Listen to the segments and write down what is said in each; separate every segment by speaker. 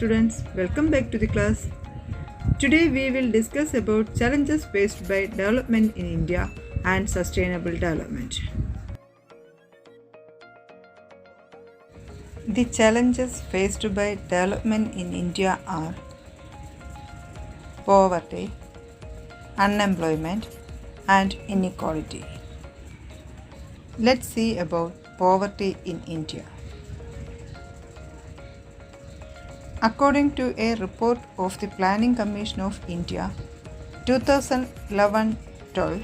Speaker 1: students, welcome back to the class. Today we will discuss about challenges faced by development in India and sustainable development. The challenges faced by development in India are poverty, unemployment and inequality. Let's see about poverty in India. According to a report of the Planning Commission of India, 2011-12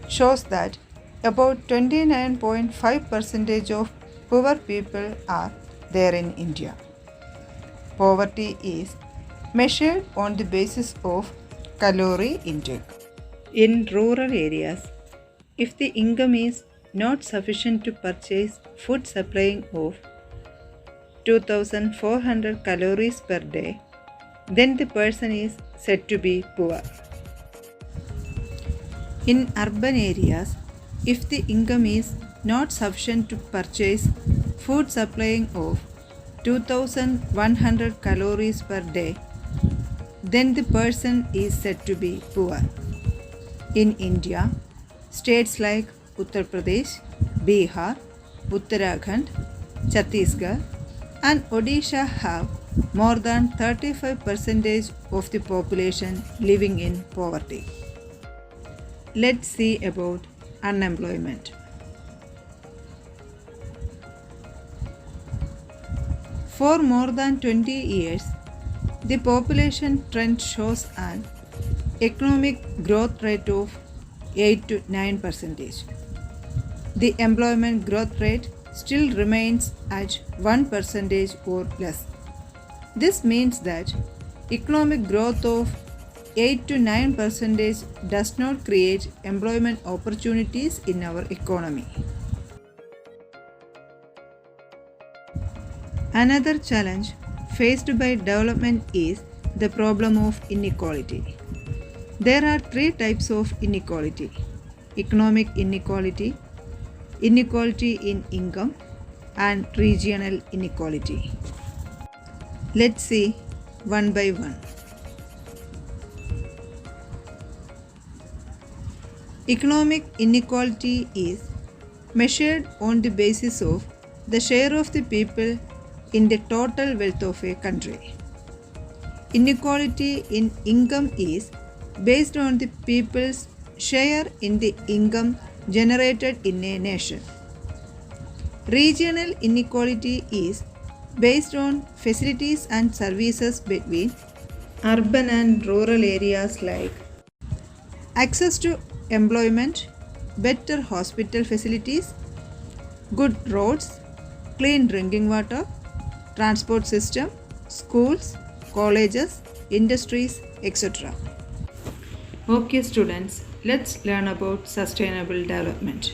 Speaker 1: shows that about 29.5% of poor people are there in India. Poverty is measured on the basis of calorie intake. In rural areas, if the income is not sufficient to purchase food supplying of 2400 calories per day, then the person is said to be poor. In urban areas, if the income is not sufficient to purchase food supplying of 2100 calories per day, then the person is said to be poor. In India, states like Uttar Pradesh, Bihar, Uttarakhand, Chhattisgarh, and Odisha have more than 35% of the population living in poverty. Let's see about unemployment. For more than 20 years, the population trend shows an economic growth rate of 8 to 9%. The employment growth rate still remains at 1% or less. This means that economic growth of 8 to 9% does not create employment opportunities in our economy. Another challenge faced by development is the problem of inequality. There are three types of inequality: economic inequality, inequality in income, and regional inequality. Let's see one by one. Economic inequality is measured on the basis of the share of the people in the total wealth of a country. Inequality in income is based on the people's share in the income generated in a nation. Regional inequality is based on facilities and services between urban and rural areas like access to employment, better hospital facilities, good roads, clean drinking water, transport system, schools, colleges, industries, etc. Okay students, let's learn about sustainable development.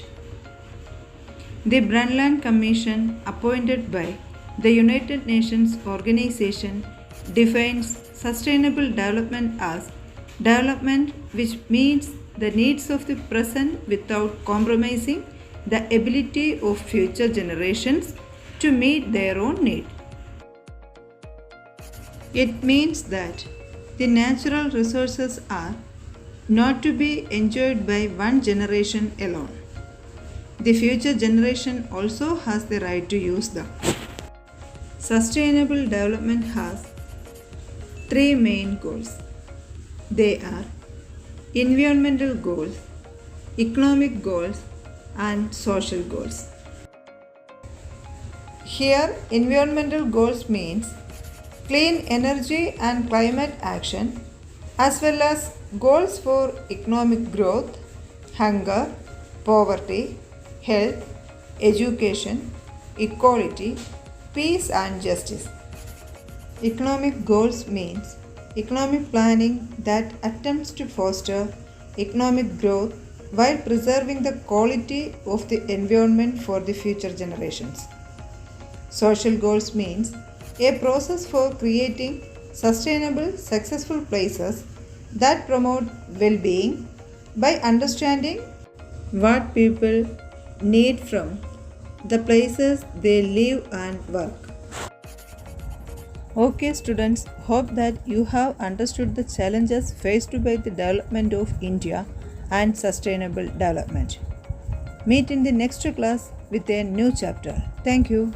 Speaker 1: The Brundtland Commission appointed by the United Nations Organization defines sustainable development as development which meets the needs of the present without compromising the ability of future generations to meet their own need. It means that the natural resources are not to be enjoyed by one generation alone. The future generation also has the right to use them. Sustainable development has three main goals. They are environmental goals, economic goals, and social goals. Here, environmental goals means clean energy and climate action, as well as goals for economic growth, hunger, poverty, health, education, equality, peace and justice. Economic goals means economic planning that attempts to foster economic growth while preserving the quality of the environment for the future generations. Social goals means a process for creating sustainable, successful places that promote well-being by understanding what people need from the places they live and work. Okay, students, hope that you have understood the challenges faced by the development of India and sustainable development. Meet in the next class with a new chapter. Thank you.